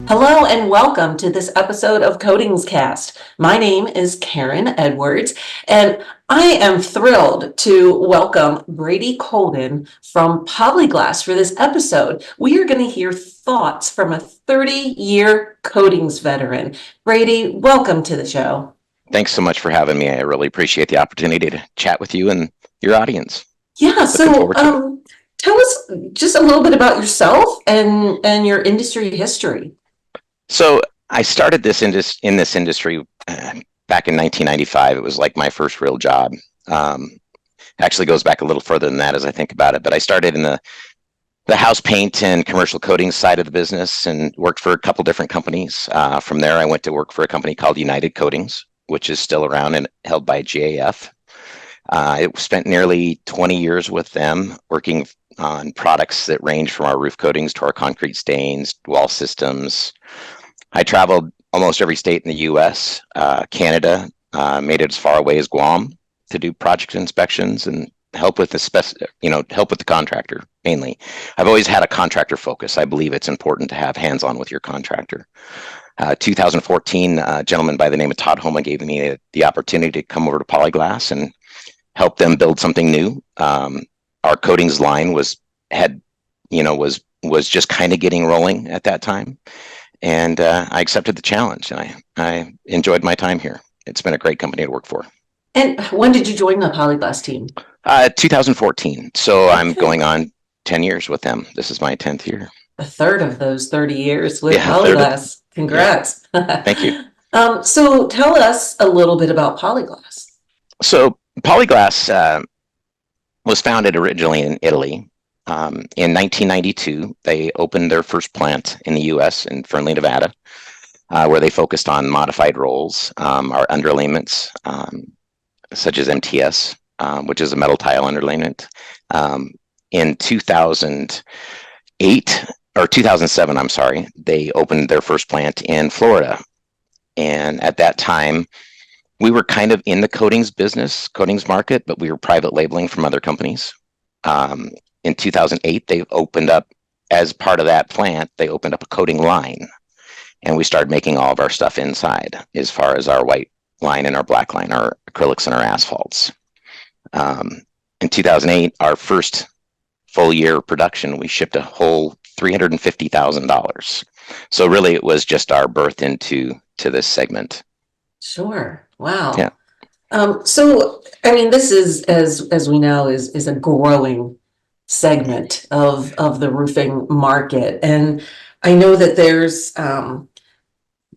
Hello and welcome to this episode of Coatings Cast. My name is Karen Edwards, and I am thrilled to welcome Brady Kolden from Polyglass for this episode. We are going to hear thoughts from a 30-year coatings veteran. Brady, welcome to the show. Thanks so much for having me. I really appreciate the opportunity to chat with you and your audience. Yeah, Looking so forward to it. tell us just a little bit about yourself and your industry history. So I started in this industry back in 1995. It was like my first real job. Actually goes back a little further than that as I think about it. But I started in the house paint and commercial coatings side of the business and worked for a couple different companies. From there, I went to work for a company called United Coatings, which is still around and held by GAF. I spent nearly 20 years with them working on products that range from our roof coatings to our concrete stains, wall systems. I traveled almost every state in the U.S., Canada, made it as far away as Guam to do project inspections and help with help with the contractor mainly. I've always had a contractor focus. I believe it's important to have hands-on with your contractor. 2014, a gentleman by the name of Todd Homa gave me the opportunity to come over to Polyglass and help them build something new. Our coatings line was just kind of getting rolling at that time. And I accepted the challenge, and I enjoyed my time here. It's been a great company to work for. And when did you join the Polyglass team? 2014. So I'm going on 10 years with them. This is my 10th year. A third of those 30 years with Yeah, Polyglass. Congrats. Yeah. Thank you. So tell us a little bit about Polyglass. So Polyglass was founded originally in Italy. In 1992, they opened their first plant in the U.S. in Fernley, Nevada, where they focused on modified rolls, our underlayments, such as MTS, which is a metal tile underlayment. In 2007, I'm sorry, they opened their first plant in Florida. And at that time, we were kind of in the coatings market, but we were private labeling from other companies. In 2008, they opened up, as part of that plant, they opened up a coating line. And we started making all of our stuff inside, as far as our white line and our black line, our acrylics and our asphalts. In 2008, our first full year of production, we shipped a whole $350,000. So really, it was just our birth into this segment. Sure. Wow. Yeah. So I mean, this is, as we know, is a growing segment of the roofing market, and I know that there's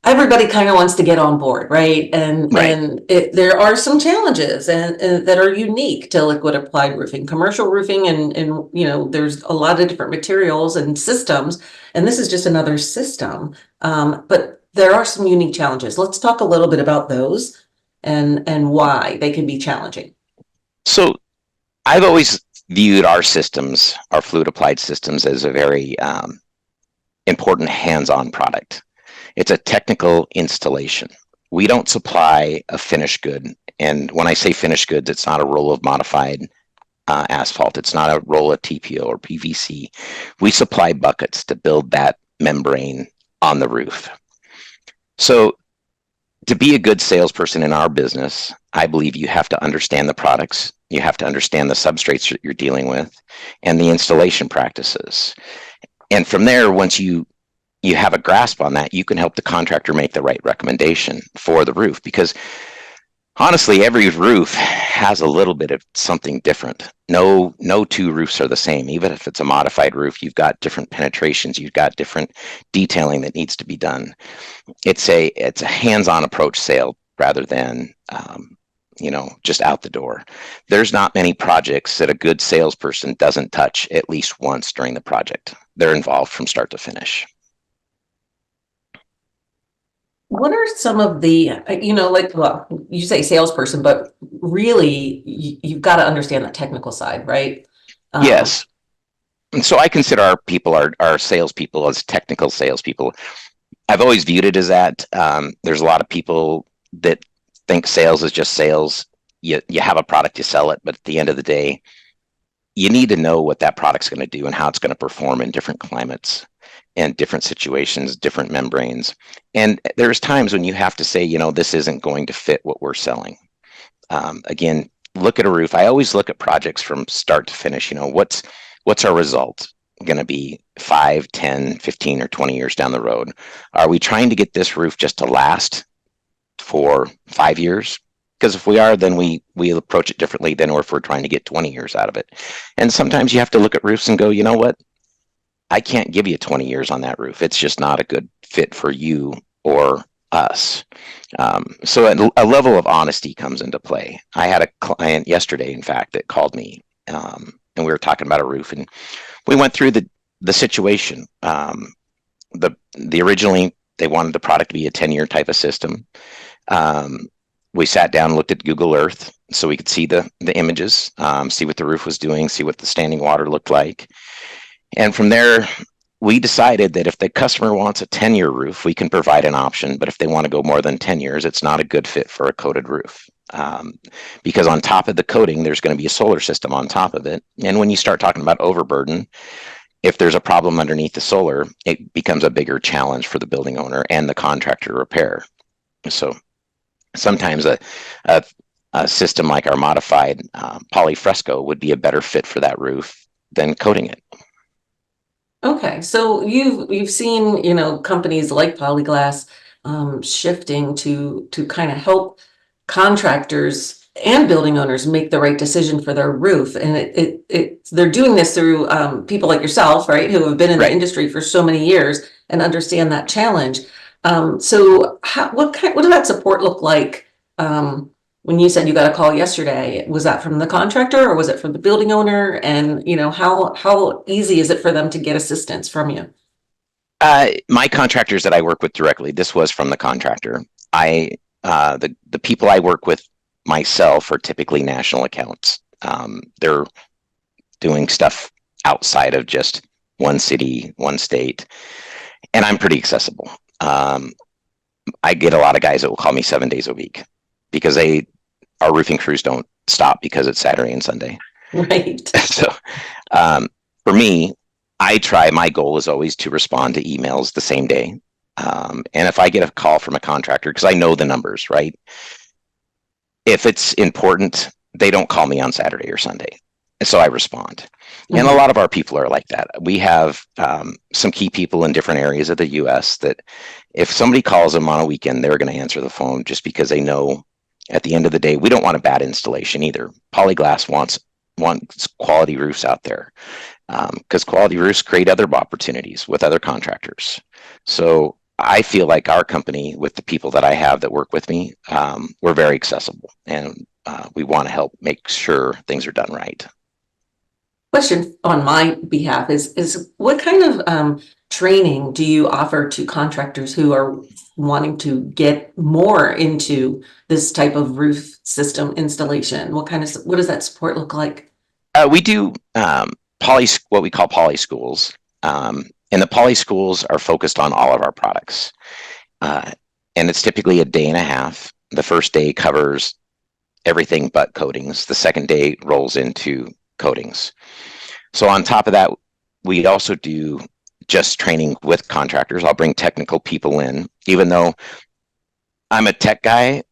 everybody kind of wants to get on board, right? And there are some challenges and that are unique to liquid applied roofing, commercial roofing, and there's a lot of different materials and systems, and this is just another system. But there are some unique challenges. Let's talk a little bit about those and why they can be challenging. So I've always viewed our systems, our fluid applied systems, as a very important hands-on product. It's a technical installation. We don't supply a finished good. And when I say finished goods, it's not a roll of modified asphalt. It's not a roll of TPO or PVC. We supply buckets to build that membrane on the roof. So to be a good salesperson in our business, I believe you have to understand the products. You have to understand the substrates that you're dealing with and the installation practices. And from there, once you have a grasp on that, you can help the contractor make the right recommendation for the roof. Because honestly, every roof has a little bit of something different. No two roofs are the same. Even if it's a modified roof, you've got different penetrations, you've got different detailing that needs to be done. It's a hands-on approach sale rather than just out the door. There's not many projects that a good salesperson doesn't touch at least once during the project. They're involved from start to finish. What are some of the, you say salesperson, but really you've got to understand the technical side, right? Yes. And so I consider our people, our salespeople, as technical salespeople. I've always viewed it as that. There's a lot of people that think sales is just sales. You have a product, you sell it, but at the end of the day, you need to know what that product's going to do and how it's going to perform in different climates. and different situations, different membranes. And there's times when you have to say, this isn't going to fit what we're selling. Again, look at a roof. I always look at projects from start to finish. What's our result going to be 5, 10, 15, or 20 years down the road? Are we trying to get this roof just to last for 5 years? Because if we are, then we approach it differently than if we're trying to get 20 years out of it. And sometimes you have to look at roofs and go, you know what? I can't give you 20 years on that roof. It's just not a good fit for you or us. So a level of honesty comes into play. I had a client yesterday, in fact, that called me, and we were talking about a roof, and we went through the situation. The originally they wanted the product to be a 10-year type of system. We sat down and looked at Google Earth so we could see the images, see what the roof was doing, see what the standing water looked like. And from there, we decided that if the customer wants a 10-year roof, we can provide an option. But if they want to go more than 10 years, it's not a good fit for a coated roof. Because on top of the coating, there's going to be a solar system on top of it. And when you start talking about overburden, if there's a problem underneath the solar, it becomes a bigger challenge for the building owner and the contractor to repair. So sometimes a system like our modified polyfresco would be a better fit for that roof than coating it. Okay, so you've seen, companies like Polyglass shifting to kind of help contractors and building owners make the right decision for their roof, and they're doing this through people like yourself, right, who have been in the industry for so many years and understand that challenge. So what does that support look like? When you said you got a call yesterday, was that from the contractor or was it from the building owner? And how easy is it for them to get assistance from you? My contractors that I work with directly, this was from the contractor. The people I work with myself are typically national accounts. They're doing stuff outside of just one city, one state, and I'm pretty accessible. I get a lot of guys that will call me 7 days a week because our roofing crews don't stop because it's Saturday and Sunday. Right. So for me, my goal is always to respond to emails the same day. And if I get a call from a contractor, because I know the numbers, right? If it's important, they don't call me on Saturday or Sunday. And so I respond. Mm-hmm. And a lot of our people are like that. We have some key people in different areas of the US that if somebody calls them on a weekend, they're going to answer the phone just because they know at the end of the day, we don't want a bad installation either. Polyglass wants quality roofs out there because quality roofs create other opportunities with other contractors. So I feel like our company, with the people that I have that work with me, we're very accessible, and we want to help make sure things are done right. Question on my behalf is what kind of training do you offer to contractors who are wanting to get more into this type of roof system installation? What does that support look like? We do what we call poly schools. And the poly schools are focused on all of our products. And it's typically a day and a half. The first day covers everything but coatings. The second day rolls into coatings. So on top of that, we also do just training with contractors. I'll bring technical people in. Even though I'm a tech guy,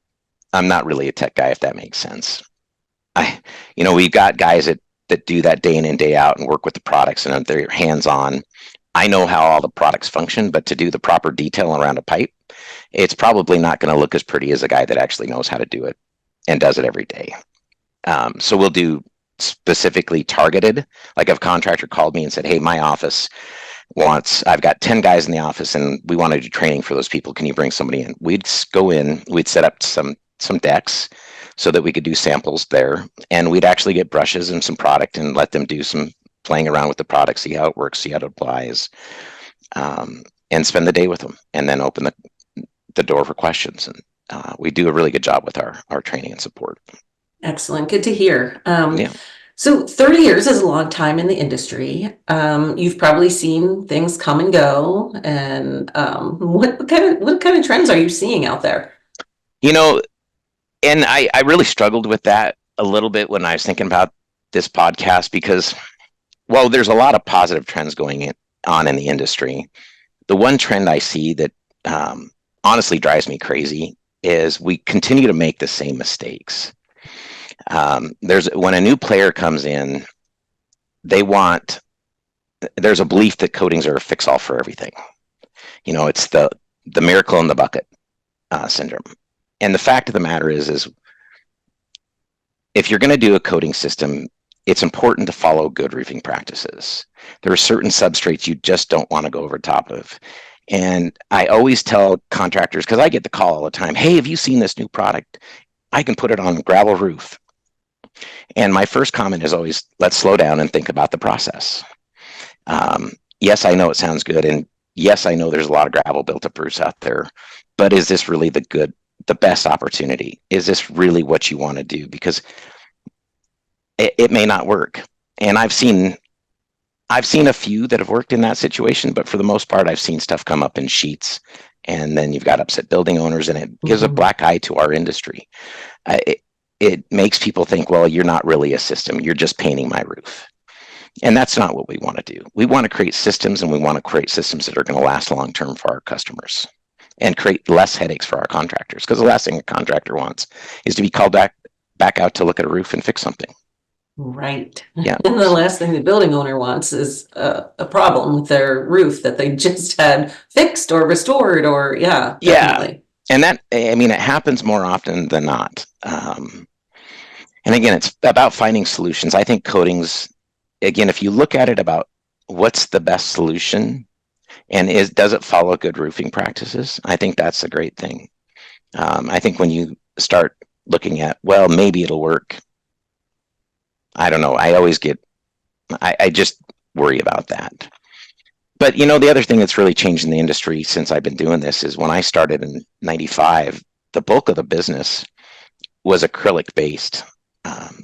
I'm not really a tech guy, if that makes sense. We've got guys that do that day in and day out and work with the products and they're hands-on. I know how all the products function, but to do the proper detail around a pipe, it's probably not going to look as pretty as a guy that actually knows how to do it and does it every day. So we'll do specifically targeted, like if a contractor called me and said, hey, my office I've got 10 guys in the office and we want to do training for those people. Can you bring somebody in? We'd go in, we'd set up some decks so that we could do samples there. And we'd actually get brushes and some product and let them do some playing around with the product, see how it works, see how it applies, and spend the day with them and then open the door for questions. And we do a really good job with our training and support. Excellent. Good to hear. So 30 years is a long time in the industry. You've probably seen things come and go. And what kind of trends are you seeing out there? And I really struggled with that a little bit when I was thinking about this podcast because, well, there's a lot of positive trends going on in the industry. the one trend I see that honestly drives me crazy is we continue to make the same mistakes. When a new player comes in, there's a belief that coatings are a fix-all for everything. It's the miracle in the bucket syndrome. And the fact of the matter is if you're going to do a coating system, it's important to follow good roofing practices. There are certain substrates you just don't want to go over top of. And I always tell contractors, because I get the call all the time, hey, have you seen this new product? I can put it on a gravel roof. And my first comment is always, let's slow down and think about the process. Yes, I know it sounds good. And yes, I know there's a lot of gravel built-up roofs out there. But is this really the best opportunity? Is this really what you want to do? Because it may not work. And I've seen a few that have worked in that situation, but for the most part, I've seen stuff come up in sheets, and then you've got upset building owners, and it gives a black eye to our industry. It makes people think, well, you're not really a system, you're just painting my roof. And that's not what we want to do. We want to create systems, and we want to create systems that are going to last long term for our customers and create less headaches for our contractors. Because the last thing a contractor wants is to be called back out to look at a roof and fix something. Right. Yeah. And the last thing the building owner wants is a problem with their roof that they just had fixed or restored, or definitely. Yeah. And that, it happens more often than not. And again, it's about finding solutions. I think coatings, again, if you look at it about what's the best solution and does it follow good roofing practices, I think that's a great thing. I think when you start looking at, well, maybe it'll work, I don't know. I just worry about that. But, the other thing that's really changed in the industry since I've been doing this is when I started in 95, the bulk of the business was acrylic based.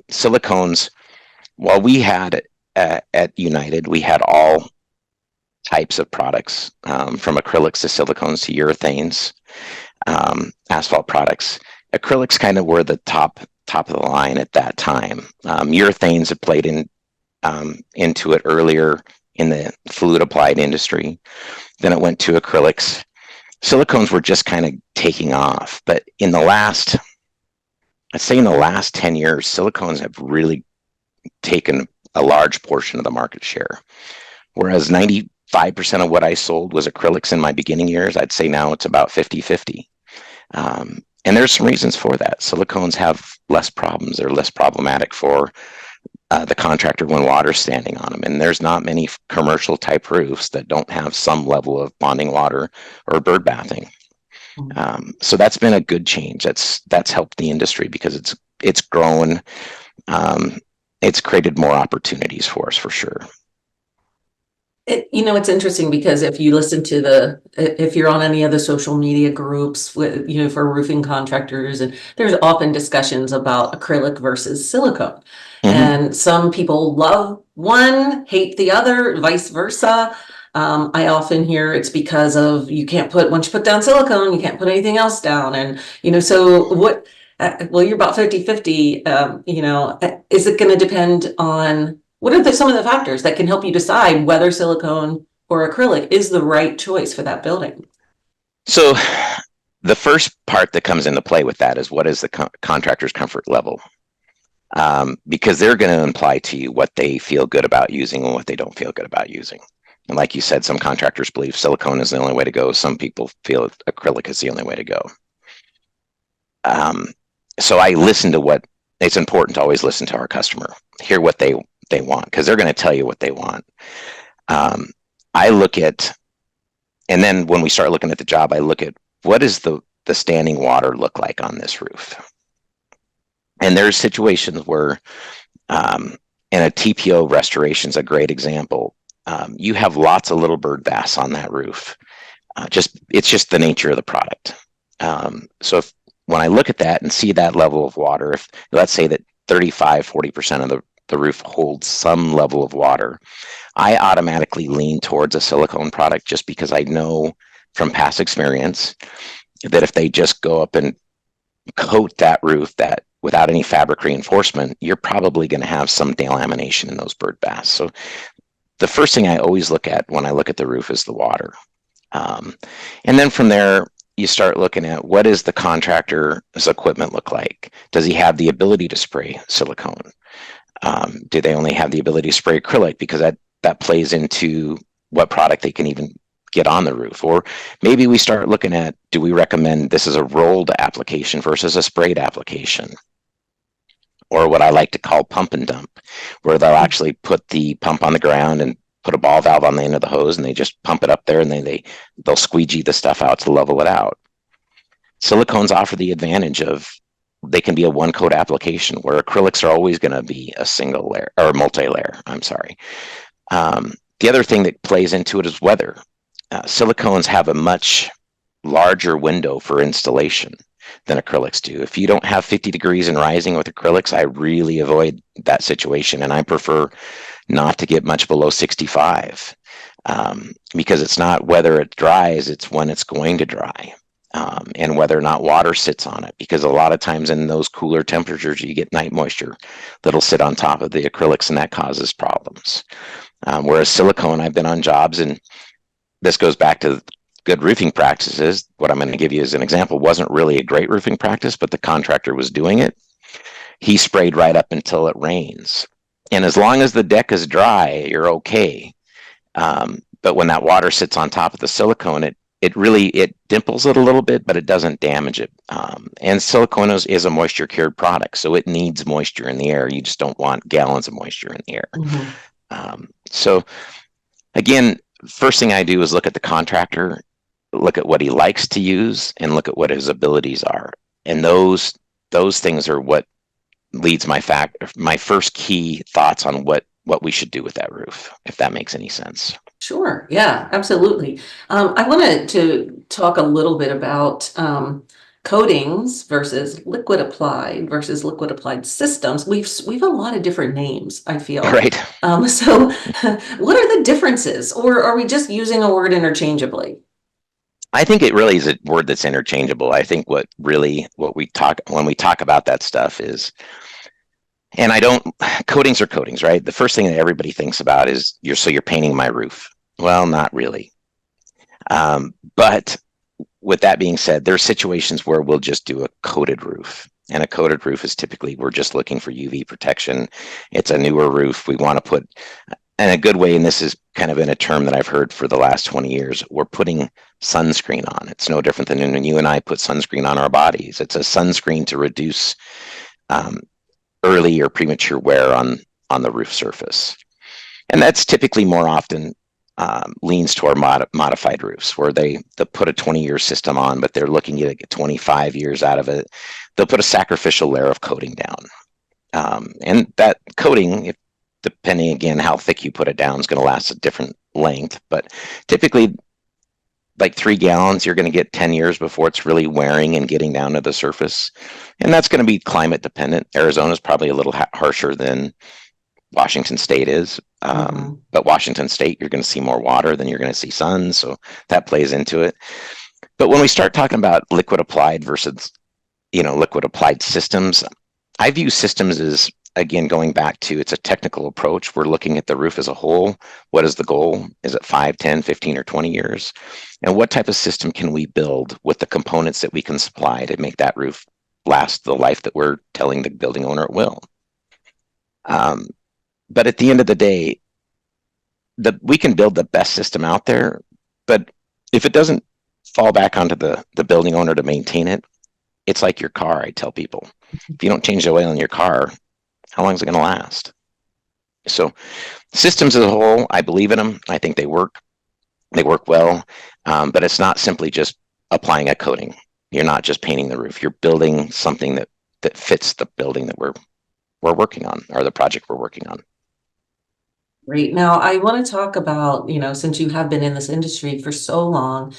Silicones, while we had at United, we had all types of products, from acrylics to silicones to urethanes, asphalt products. Acrylics kind of were the top of the line at that time. Urethanes had played into it earlier in the fluid applied industry. Then it went to acrylics. Silicones were just kind of taking off. But I'd say in the last 10 years, silicones have really taken a large portion of the market share. Whereas 95% of what I sold was acrylics in my beginning years, I'd say now it's about 50-50. And there's some reasons for that. Silicones have less problems. They're less problematic for the contractor when water's standing on them. And there's not many commercial type roofs that don't have some level of bonding water or bird bathing. So that's been a good change. That's helped the industry because it's grown. It's created more opportunities for us for sure. It's interesting because if you listen to if you're on any of the social media groups with, for roofing contractors, and there's often discussions about acrylic versus silicone. And some people love one, hate the other, vice versa. I often hear it's because of once you put down silicone, you can't put anything else down. And, so what, well, you're about 50-50, is it going to depend on what are some of the factors that can help you decide whether silicone or acrylic is the right choice for that building? So the first part that comes into play with that is what is the contractor's comfort level? Because they're going to imply to you what they feel good about using and what they don't feel good about using. And like you said, some contractors believe silicone is the only way to go. Some people feel acrylic is the only way to go. So I listen to it's important to always listen to our customer, hear what they want, because they're going to tell you what they want. I look at, and then when we start looking at the job, I look at what does the standing water look like on this roof? And there's situations where, and a TPO restoration is a great example. You have lots of little bird baths on that roof. It's just the nature of the product. So when I look at that and see that level of water, if let's say that 35-40% of the roof holds some level of water, I automatically lean towards a silicone product just because I know from past experience that if they just go up and coat that roof without any fabric reinforcement, you're probably going to have some delamination in those bird baths. So the first thing I always look at when I look at the roof is the water. Um, and then from there, you start looking at what does the contractor's equipment look like? Does he have the ability to spray silicone? Do they only have the ability to spray acrylic? Because that plays into what product they can even get on the roof. Or maybe we start looking at, do we recommend this is a rolled application versus a sprayed application? Or what I like to call pump and dump, where they'll actually put the pump on the ground and put a ball valve on the end of the hose, and they just pump it up there, and they'll squeegee the stuff out to level it out. Silicones offer the advantage of they can be a one coat application, where acrylics are always going to be a single layer or multi-layer. I'm sorry. The other thing that plays into it is weather. Silicones have a much larger window for installation than acrylics do. If you don't have 50 degrees and rising with acrylics, I really avoid that situation, and I prefer not to get much below 65, because it's not whether it dries, it's when it's going to dry. And whether or not water sits on it, because a lot of times in those cooler temperatures you get night moisture that'll sit on top of the acrylics, and that causes problems. Whereas silicone, I've been on jobs, and this goes back to good roofing practices. What I'm going to give you as an example wasn't really a great roofing practice, but the contractor was doing it. He sprayed right up until it rains, and as long as the deck is dry, you're okay. But when that water sits on top of the silicone, it dimples it a little bit, but it doesn't damage it. And silicone is a moisture cured product, so it needs moisture in the air. You just don't want gallons of moisture in the air. So again, first thing I do is look at the contractor, look at what he likes to use, and look at what his abilities are. And those things are what leads my first key thoughts on what we should do with that roof, if that makes any sense. Sure. Yeah, absolutely. I wanted to talk a little bit about coatings versus liquid applied systems. We've a lot of different names, I feel. Right. So what are the differences, or are we just using a word interchangeably? I think it really is a word that's interchangeable. I think when we talk about that stuff is, and coatings are coatings, right? The first thing that everybody thinks about is you're painting my roof. Well, not really. But with that being said, there are situations where we'll just do a coated roof. And a coated roof is typically, we're just looking for UV protection. It's a newer roof. We want to put, and a good way, and this is kind of in a term that I've heard for the last 20 years, we're putting sunscreen on. It's no different than when you and I put sunscreen on our bodies. It's a sunscreen to reduce early or premature wear on the roof surface. And that's typically more often leans toward modified roofs, where they'll put a 20-year system on, but they're looking to get 25 years out of it. They'll put a sacrificial layer of coating down. And that coating, depending again how thick you put it down, is going to last a different length. But typically, like 3 gallons, you're going to get 10 years before it's really wearing and getting down to the surface. And that's going to be climate dependent. Arizona is probably a little harsher than Washington State is. But Washington State, you're going to see more water than you're going to see sun. So that plays into it. But when we start talking about liquid applied versus, liquid applied systems, I view systems as, again, going back to, it's a technical approach. We're looking at the roof as a whole. What is the goal? Is it 5, 10, 15, or 20 years? And what type of system can we build with the components that we can supply to make that roof last the life that we're telling the building owner it will? But at the end of the day, we can build the best system out there, but if it doesn't fall back onto the building owner to maintain it, it's like your car. I tell people, if you don't change the oil in your car, how long is it going to last? So systems as a whole, I believe in them. I think they work well, but it's not simply just applying a coating. You're not just painting the roof. You're building something that fits the building that we're working on, or the project we're working on. Great. Now, I want to talk about, since you have been in this industry for so long,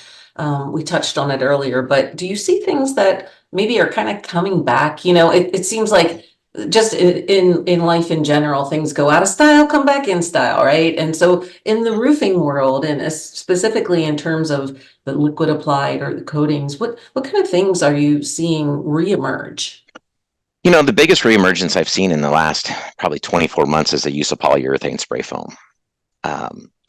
we touched on it earlier, but do you see things that maybe are kind of coming back? It seems like just in life in general, things go out of style, come back in style, right? And so in the roofing world, and specifically in terms of the liquid applied or the coatings, what kind of things are you seeing reemerge? The biggest reemergence I've seen in the last probably 24 months is the use of polyurethane spray foam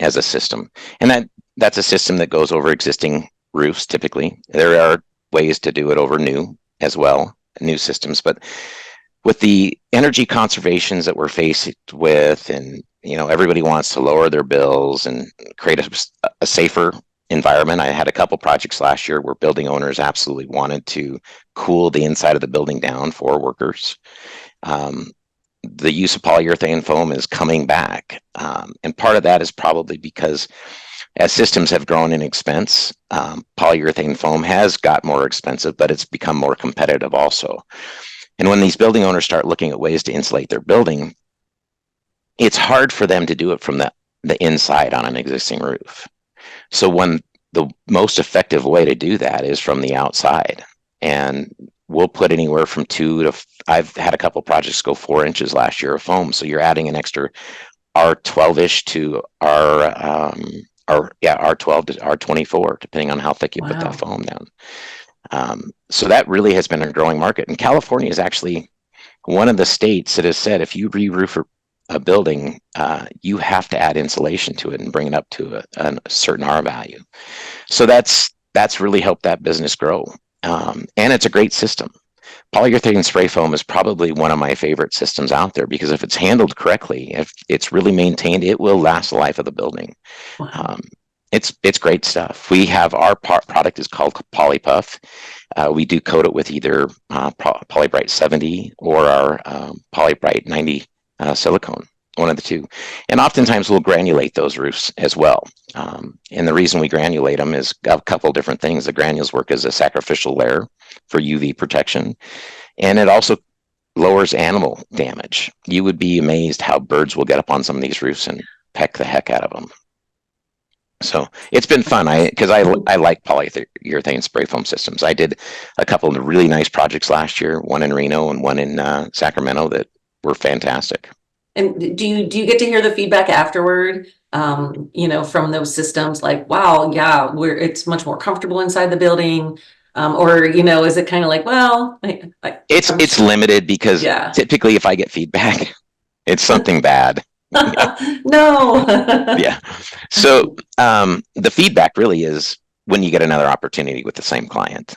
as a system. And that's a system that goes over existing roofs. Typically, there are ways to do it over new as well, new systems. But with the energy conservations that we're faced with, and everybody wants to lower their bills and create a safer environment. I had a couple projects last year where building owners absolutely wanted to cool the inside of the building down for workers. The use of polyurethane foam is coming back, and part of that is probably because as systems have grown in expense, polyurethane foam has got more expensive, but it's become more competitive also. And when these building owners start looking at ways to insulate their building, it's hard for them to do it from the inside on an existing roof. So when the most effective way to do that is from the outside, and we'll put anywhere from I've had a couple projects go 4 inches last year of foam. So you're adding an extra R12-ish to R12 to R24, depending on how thick you put that foam down. So that really has been a growing market. And California is actually one of the states that has said if you re-roof a building, you have to add insulation to it and bring it up to a certain R value. So that's really helped that business grow. And it's a great system. Polyurethane spray foam is probably one of my favorite systems out there because if it's handled correctly, if it's really maintained, it will last the life of the building. Wow. It's great stuff. We have our product is called Polypuff. We do coat it with either Polybright 70 or our Polybright 90 silicone, one of the two. And oftentimes we'll granulate those roofs as well. And the reason we granulate them is a couple different things. The granules work as a sacrificial layer for UV protection, and it also lowers animal damage. You would be amazed how birds will get up on some of these roofs and peck the heck out of them. So it's been fun because I like polyurethane spray foam systems. I did a couple of really nice projects last year, one in Reno and one in Sacramento that were fantastic. And do you get to hear the feedback afterward, from those systems like, wow, yeah, it's much more comfortable inside the building? Or, is it kind of like, well, it's limited because typically if I get feedback, it's something bad. No. Yeah. So the feedback really is when you get another opportunity with the same client.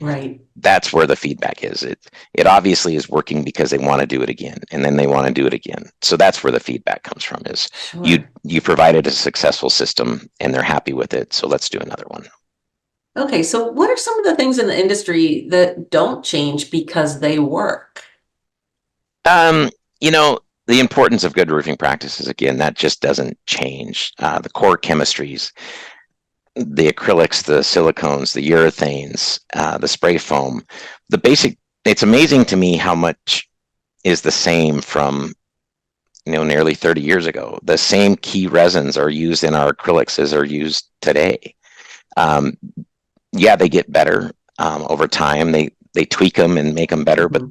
Right. That's where the feedback is. It obviously is working because they want to do it again, and then they want to do it again. So that's where the feedback comes from is you provided a successful system and they're happy with it. So let's do another one. Okay. So what are some of the things in the industry that don't change because they work? The importance of good roofing practices, again, that just doesn't change. The core chemistries, the acrylics, the silicones, the urethanes, the spray foam, it's amazing to me how much is the same from, nearly 30 years ago. The same key resins are used in our acrylics as are used today. They get better over time. They tweak them and make them better, but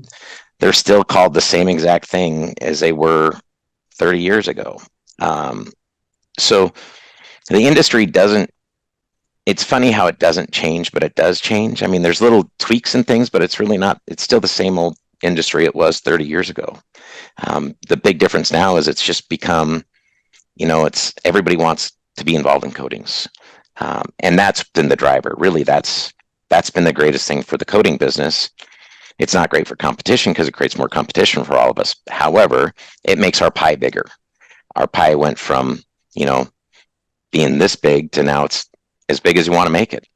they're still called the same exact thing as they were 30 years ago. So the industry it's funny how it doesn't change, but it does change. I mean, there's little tweaks and things, but it's really not, it's still the same old industry it was 30 years ago. The big difference now is it's just become, everybody wants to be involved in coatings. And that's been the driver. Really, that's been the greatest thing for the coating business. It's not great for competition because it creates more competition for all of us. However, it makes our pie bigger. Our pie went from, being this big to now it's as big as you want to make it.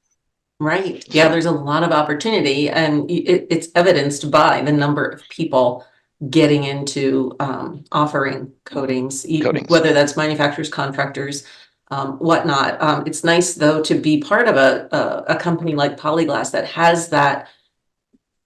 Right. Yeah, there's a lot of opportunity, and it's evidenced by the number of people getting into offering coatings, whether that's manufacturers, contractors, whatnot. It's nice though to be part of a company like Polyglass that has that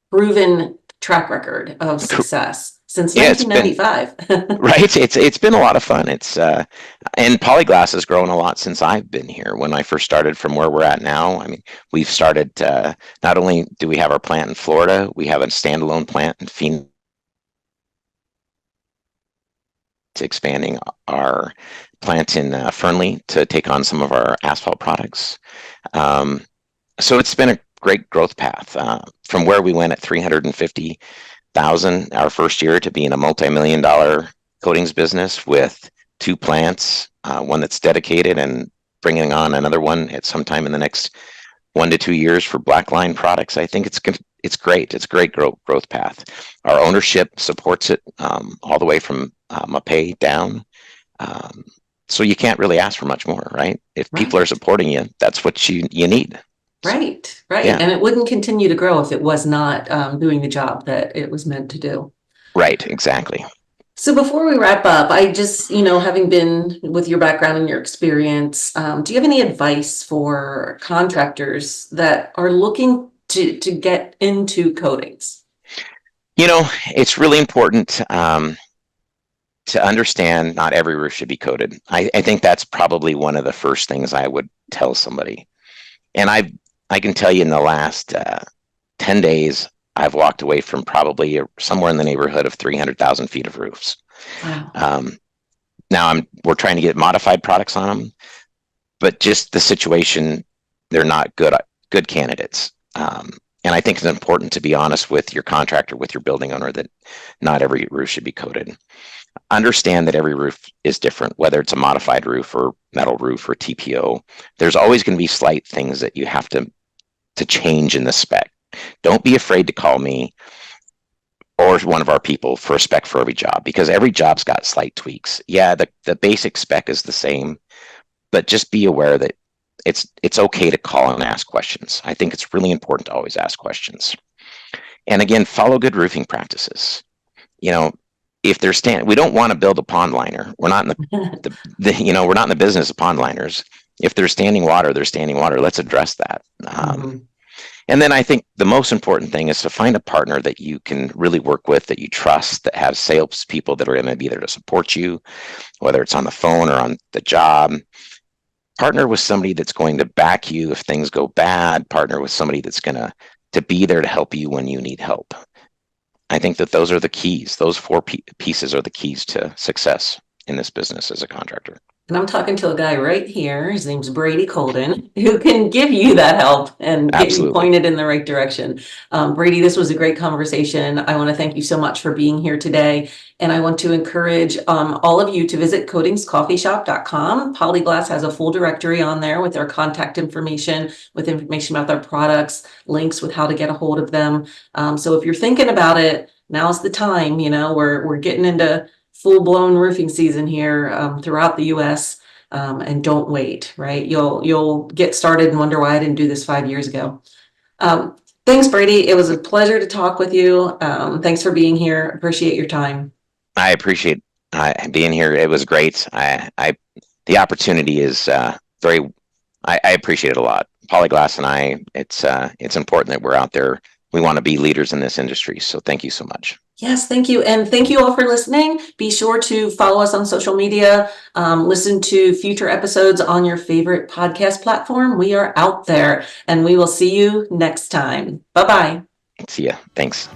proven track record of success since 1995. Right. It's been a lot of fun. And Polyglass has grown a lot since I've been here. When I first started from where we're at now, I mean, we've started, not only do we have our plant in Florida, we have a standalone plant in Phoenix. Expanding our plant in Fernley to take on some of our asphalt products. So it's been a great growth path from where we went at 350,000 our first year to being a multi-million-dollar coatings business with 2 plants, one that's dedicated and bringing on another one at some time in the next 1 to 2 years for black line products. I think it's great. It's a great growth path. Our ownership supports it all the way from a pay down. So you can't really ask for much more, right? If people are supporting you, that's what you need. Right, right. Yeah. And it wouldn't continue to grow if it was not doing the job that it was meant to do. Right, exactly. So before we wrap up, I just, having been with your background and your experience, do you have any advice for contractors that are looking to get into coatings? It's really important to understand not every roof should be coated. I think that's probably one of the first things I would tell somebody. And I can tell you in the last 10 days, I've walked away from probably somewhere in the neighborhood of 300,000 feet of roofs. Wow. Now we're trying to get modified products on them, but just the situation, they're not good candidates. And I think it's important to be honest with your contractor, with your building owner, that not every roof should be coated. Understand that every roof is different, whether it's a modified roof or metal roof or TPO. There's always going to be slight things that you have to change in the spec. Don't be afraid to call me or one of our people for a spec for every job, because every job's got slight tweaks. Yeah, the basic spec is the same, but just be aware that it's okay to call and ask questions. I think it's really important to always ask questions. And again, follow good roofing practices. If they're we don't want to build a pond liner. We're not in we're not in the business of pond liners. If they're standing water, they're standing water. Let's address that. And then I think the most important thing is to find a partner that you can really work with, that you trust, that have sales people that are going to be there to support you, whether it's on the phone or on the job. Partner with somebody that's going to back you if things go bad. Partner with somebody that's going to be there to help you when you need help. I think that those are the keys. Those four pieces are the keys to success in this business as a contractor. And I'm talking to a guy right here. His name's Brady Kolden, who can give you that help and get you pointed in the right direction. Brady, this was a great conversation. I want to thank you so much for being here today. And I want to encourage all of you to visit coatingscoffeeshop.com. Polyglass has a full directory on there with their contact information, with information about their products, links with how to get a hold of them. So if you're thinking about it, now's the time. We're getting into full-blown roofing season here throughout the US, and don't wait, right? You'll get started and wonder why I didn't do this 5 years ago. Thanks, Brady. It was a pleasure to talk with you. Thanks for being here. Appreciate your time. I appreciate being here. It was great. The opportunity is very. I appreciate it a lot. Polyglass and it's important that we're out there. We want to be leaders in this industry. So thank you so much. Yes, thank you. And thank you all for listening. Be sure to follow us on social media. Listen to future episodes on your favorite podcast platform. We are out there, and we will see you next time. Bye-bye. See ya. Thanks.